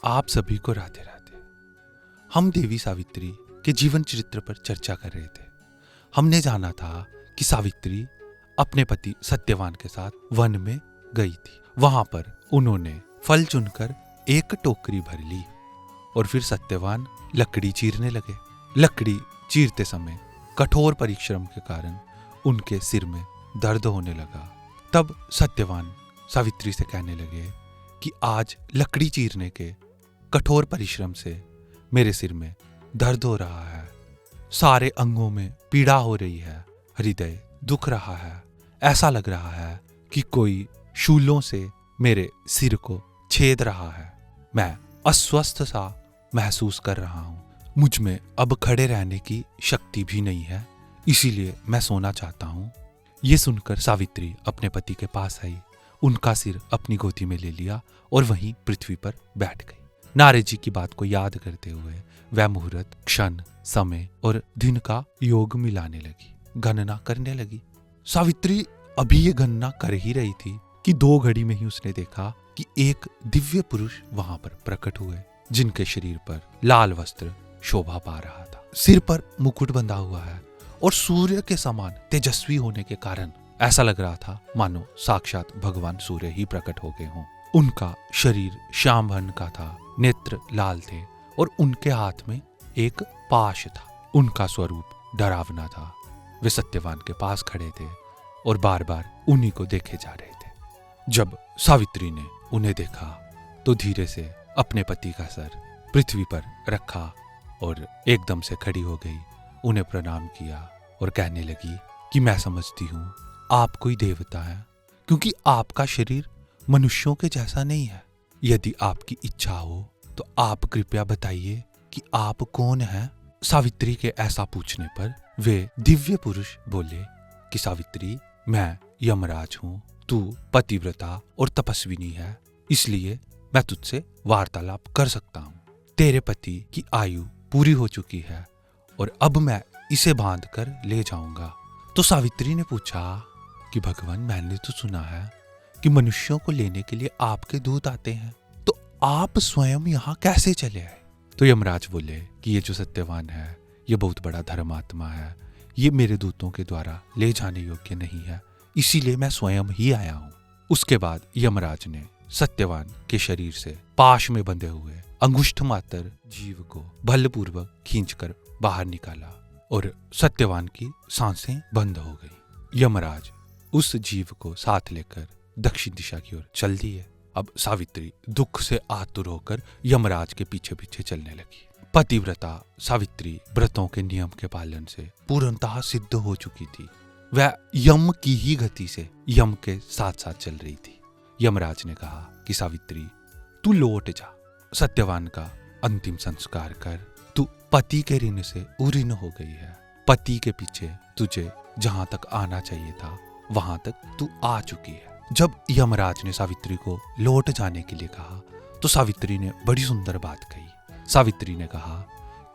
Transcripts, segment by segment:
आप सभी को राधे राधे। हम देवी सावित्री के जीवन चरित्र पर चर्चा कर रहे थे। हमने जाना था कि सावित्री अपने पति सत्यवान के साथ वन में गई थी। वहां पर उन्होंने फल चुनकर एक टोकरी भर ली और फिर सत्यवान लकड़ी चीरने लगे। लकड़ी चीरते समय कठोर परिश्रम के कारण उनके सिर में दर्द होने लगा। तब सत्यवान सावित्री से कहने लगे कि आज लकड़ी चीरने के कठोर परिश्रम से मेरे सिर में दर्द हो रहा है, सारे अंगों में पीड़ा हो रही है, हृदय दुख रहा है, ऐसा लग रहा है कि कोई शूलों से मेरे सिर को छेद रहा है। मैं अस्वस्थ सा महसूस कर रहा हूं। मुझ में अब खड़े रहने की शक्ति भी नहीं है, इसीलिए मैं सोना चाहता हूं। ये सुनकर सावित्री अपने पति के पास आई, उनका सिर अपनी गोदी में ले लिया और वहीं पृथ्वी पर बैठ गई। नारद जी की बात को याद करते हुए वह मुहूर्त, क्षण, समय और दिन का योग मिलाने लगी, गणना करने लगी। सावित्री अभी ये गणना कर ही रही थी कि 2 घड़ी में ही उसने देखा कि एक दिव्य पुरुष वहां पर प्रकट हुए, जिनके शरीर पर लाल वस्त्र शोभा पा रहा था। सिर पर मुकुट बंधा हुआ है और सूर्य के समान तेजस्वी होने के कारण ऐसा लग रहा था मानो साक्षात भगवान सूर्य ही प्रकट हो गए हों। उनका शरीर श्याम वर्ण का था, नेत्र लाल थे और उनके हाथ में एक पाश था। उनका स्वरूप डरावना था। वे सत्यवान के पास खड़े थे और बार बार उन्हीं को देखे जा रहे थे। जब सावित्री ने उन्हें देखा तो धीरे से अपने पति का सर पृथ्वी पर रखा और एकदम से खड़ी हो गई, उन्हें प्रणाम किया और कहने लगी कि मैं समझती हूँ आप कोई देवता है, क्योंकि आपका शरीर मनुष्यों के जैसा नहीं है। यदि आपकी इच्छा हो तो आप कृपया बताइए कि आप कौन हैं। सावित्री के ऐसा पूछने पर वे दिव्य पुरुष बोले कि सावित्री, मैं यमराज हूँ, तू पतिव्रता और तपस्विनी है, इसलिए मैं तुझसे वार्तालाप कर सकता हूँ। तेरे पति की आयु पूरी हो चुकी है और अब मैं इसे बांध कर ले जाऊंगा। तो सावित्री ने पूछा कि भगवान, मैंने तो सुना है कि मनुष्यों को लेने के लिए आपके दूत आते हैं, तो आप स्वयं यहाँ कैसे चले आए? तो यमराज बोले कि ये जो सत्यवान है ये बहुत बड़ा धर्मात्मा है, ये मेरे दूतों के द्वारा ले जाने योग्य नहीं है, इसीलिए मैं स्वयं ही आया हूँ। उसके बाद यमराज ने सत्यवान के शरीर से पाश में बंधे हुए अंगुष्ठ मात्र जीव को बलपूर्वक खींचकर बाहर निकाला और सत्यवान की सांसें बंद हो गई। यमराज उस जीव को साथ लेकर दक्षिण दिशा की ओर चल दिए। अब सावित्री दुख से आतुर होकर यमराज के पीछे पीछे चलने लगी। पतिव्रता सावित्री व्रतों के नियम के पालन से पूर्णतः सिद्ध हो चुकी थी। वह यम की ही गति से यम के साथ साथ चल रही थी। यमराज ने कहा कि सावित्री, तू लौट जा, सत्यवान का अंतिम संस्कार कर, तू पति के ऋण से उऋण हो गई है। पति के पीछे तुझे जहां तक आना चाहिए था वहां तक तू आ चुकी है। जब यमराज ने सावित्री को लौट जाने के लिए कहा तो सावित्री ने बड़ी सुंदर बात कही। सावित्री ने कहा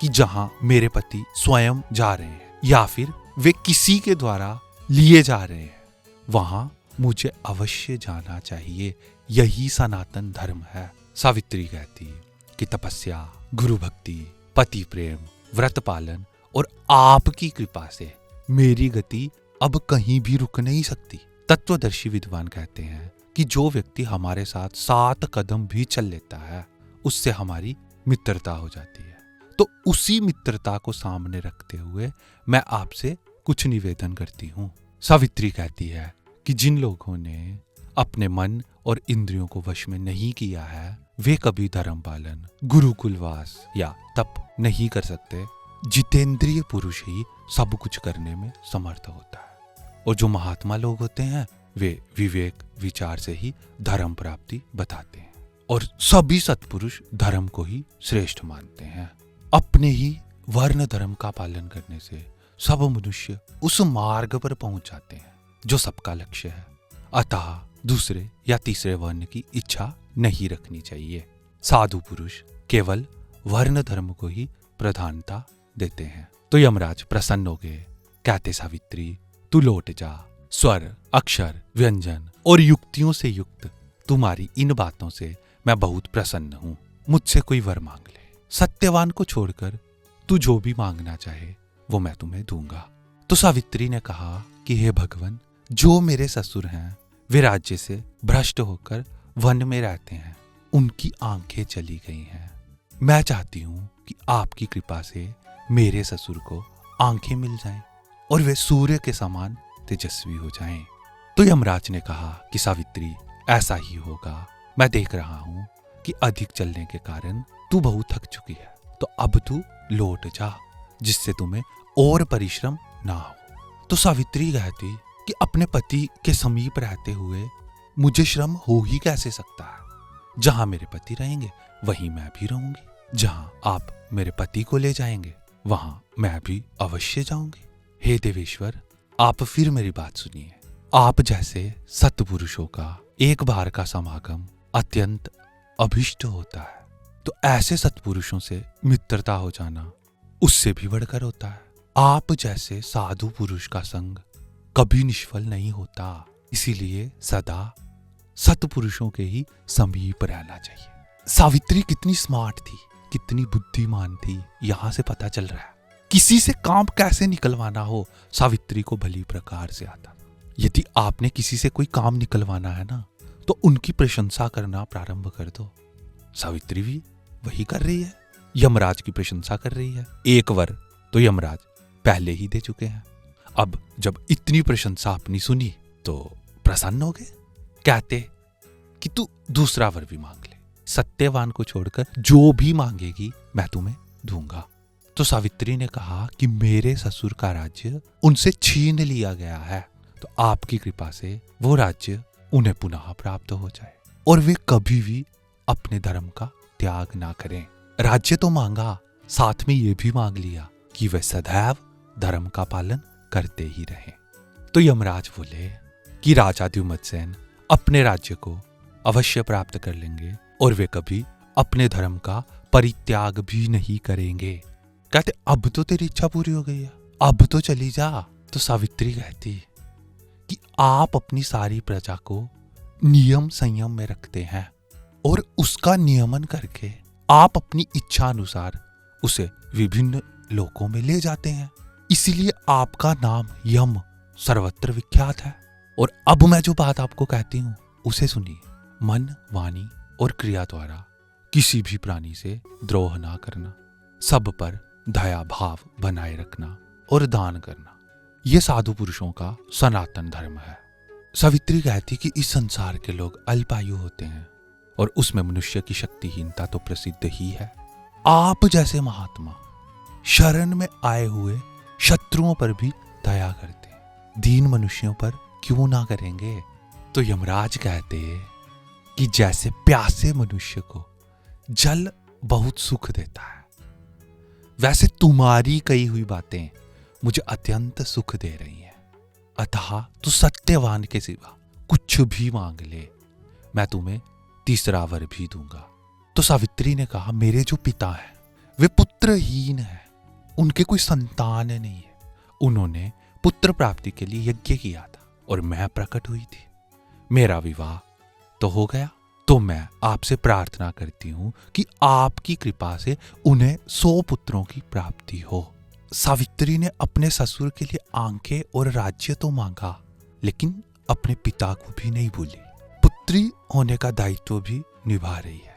कि जहां मेरे पति स्वयं जा रहे हैं या फिर वे किसी के द्वारा लिए जा रहे हैं, वहां मुझे अवश्य जाना चाहिए, यही सनातन धर्म है। सावित्री कहती कि तपस्या, गुरु भक्ति, पति प्रेम, व्रत पालन और आपकी कृपा से मेरी गति अब कहीं भी रुक नहीं सकती। तत्वदर्शी विद्वान कहते हैं कि जो व्यक्ति हमारे साथ 7 कदम भी चल लेता है उससे हमारी मित्रता हो जाती है। तो उसी मित्रता को सामने रखते हुए मैं आपसे कुछ निवेदन करती हूँ। सावित्री कहती है कि जिन लोगों ने अपने मन और इंद्रियों को वश में नहीं किया है वे कभी धर्म पालन, गुरुकुलवास या तप नहीं कर सकते। जितेंद्रिय पुरुष ही सब कुछ करने में समर्थ होता है और जो महात्मा लोग होते हैं वे विवेक विचार से ही धर्म प्राप्ति बताते हैं और सभी सत्पुरुष धर्म को ही श्रेष्ठ मानते हैं। अपने ही वर्ण धर्म का पालन करने से सब मनुष्य उस मार्ग पर पहुंच जाते हैं जो सबका लक्ष्य है। अतः दूसरे या तीसरे वर्ण की इच्छा नहीं रखनी चाहिए। साधु पुरुष केवल वर्ण धर्म को ही प्रधानता देते हैं। तो यमराज प्रसन्न हो गए, कहते सावित्री, तू लौट जा। स्वर, अक्षर, व्यंजन और युक्तियों से युक्त तुम्हारी इन बातों से मैं बहुत प्रसन्न हूँ। मुझसे कोई वर मांग ले, सत्यवान को छोड़कर तू जो भी मांगना चाहे वो मैं तुम्हें दूंगा। तो सावित्री ने कहा कि हे भगवान, जो मेरे ससुर हैं वे राज्य से भ्रष्ट होकर वन में रहते हैं, उनकी आंखें चली गई हैं। मैं चाहती हूँ कि आपकी कृपा से मेरे ससुर को आंखें मिल जाएं और वे सूर्य के समान तेजस्वी हो जाएं। तो यमराज ने कहा कि सावित्री, ऐसा ही होगा। मैं देख रहा हूँ कि अधिक चलने के कारण तू बहुत थक चुकी है, तो अब तू लौट जा, जिससे तुम्हें और परिश्रम ना हो। तो सावित्री कहती कि अपने पति के समीप रहते हुए मुझे श्रम हो ही कैसे सकता है। जहां मेरे पति रहेंगे वहीं मैं भी रहूंगी, जहां आप मेरे पति को ले जाएंगे वहां मैं भी अवश्य जाऊंगी। हे देवेश्वर, आप फिर मेरी बात सुनिए। आप जैसे सत्पुरुषों का एक बार का समागम अत्यंत अभिष्ट होता है, तो ऐसे सत्पुरुषों से मित्रता हो जाना उससे भी बढ़कर होता है। आप जैसे साधु पुरुष का संग कभी निष्फल नहीं होता, इसीलिए सदा सत्पुरुषों के ही समीप रहना चाहिए। सावित्री कितनी स्मार्ट थी, कितनी बुद्धिमान थी, यहां से पता चल रहा है किसी से काम कैसे निकलवाना हो सावित्री को भली प्रकार से आता। यदि आपने किसी से कोई काम निकलवाना है ना, तो उनकी प्रशंसा करना प्रारंभ कर दो। सावित्री भी वही कर रही है, यमराज की प्रशंसा कर रही है। एक वर तो यमराज पहले ही दे चुके हैं। अब जब इतनी प्रशंसा अपनी सुनी तो प्रसन्न हो गए, कहते कि तू दूसरा वर भी मांग ले, सत्यवान को छोड़कर जो भी मांगेगी मैं तुम्हें दूंगा। तो सावित्री ने कहा कि मेरे ससुर का राज्य उनसे छीन लिया गया है, तो आपकी कृपा से वो राज्य उन्हें पुनः प्राप्त हो जाए और वे कभी भी अपने धर्म का त्याग ना करें। राज्य तो मांगा, साथ में ये भी मांग लिया कि वे सदैव धर्म का पालन करते ही रहें। तो यमराज बोले कि राजा द्युमत्सेन अपने राज्य को अवश्य प्राप्त कर लेंगे और वे कभी अपने धर्म का परित्याग भी नहीं करेंगे। कहते अब तो तेरी इच्छा पूरी हो गई है, अब तो चली जा। तो सावित्री कहती कि आप अपनी सारी प्रजा को नियम संयम में रखते हैं और उसका नियमन करके आप अपनी इच्छा अनुसार उसे विभिन्न लोकों में ले जाते हैं, इसीलिए आपका नाम यम सर्वत्र विख्यात है। और अब मैं जो बात आपको कहती हूँ उसे सुनिए। मन, वाणी और क्रिया द्वारा किसी भी प्राणी से द्रोह ना करना, सब पर दया भाव बनाए रखना और दान करना, ये साधु पुरुषों का सनातन धर्म है। सावित्री कहती कि इस संसार के लोग अल्पायु होते हैं और उसमें मनुष्य की शक्तिहीनता तो प्रसिद्ध ही है। आप जैसे महात्मा शरण में आए हुए शत्रुओं पर भी दया करते हैं, दीन मनुष्यों पर क्यों ना करेंगे। तो यमराज कहते कि जैसे प्यासे मनुष्य को जल बहुत सुख देता है, वैसे तुम्हारी कही हुई बातें मुझे अत्यंत सुख दे रही हैं। अतः तू सत्यवान के सिवा कुछ भी मांग ले, मैं तुम्हें तीसरा वर भी दूंगा। तो सावित्री ने कहा मेरे जो पिता हैं वे पुत्रहीन हैं, उनके कोई संतान नहीं है। उन्होंने पुत्र प्राप्ति के लिए यज्ञ किया था और मैं प्रकट हुई थी, मेरा विवाह तो हो गया। तो मैं आपसे प्रार्थना करती हूं कि आपकी कृपा से उन्हें 100 पुत्रों की प्राप्ति हो। सावित्री ने अपने ससुर के लिए आंखें और राज्य तो मांगा, लेकिन अपने पिता को भी नहीं भूली, पुत्री होने का दायित्व भी निभा रही है।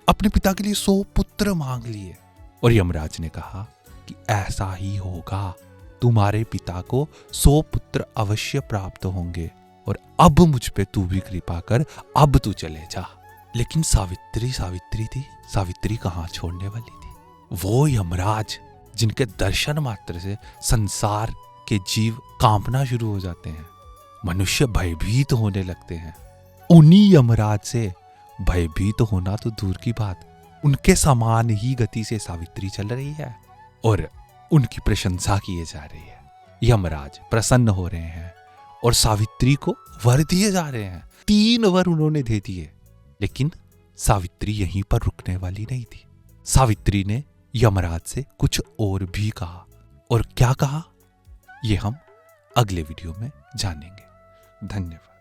अपने पिता के लिए 100 पुत्र मांग लिए और यमराज ने कहा कि ऐसा ही होगा, तुम्हारे पिता को 100 पुत्र अवश्य प्राप्त होंगे और अब मुझ पे तू भी कृपा कर, अब तू चले जा। लेकिन सावित्री थी, सावित्री कहाँ छोड़ने वाली थी। वो यमराज जिनके दर्शन मात्र से संसार के जीव कांपना शुरू हो जाते हैं, मनुष्य भयभीत होने लगते हैं, उन्हीं यमराज से भयभीत होना तो दूर की बात, उनके समान ही गति से सावित्री चल रही है और उनकी प्रशंसा किए जा रही है। यमराज प्रसन्न हो रहे हैं और सावित्री को वर दिए जा रहे हैं। 3 वर उन्होंने दे दिए, लेकिन सावित्री यहीं पर रुकने वाली नहीं थी। सावित्री ने यमराज से कुछ और भी कहा, और क्या कहा ये हम अगले वीडियो में जानेंगे। धन्यवाद।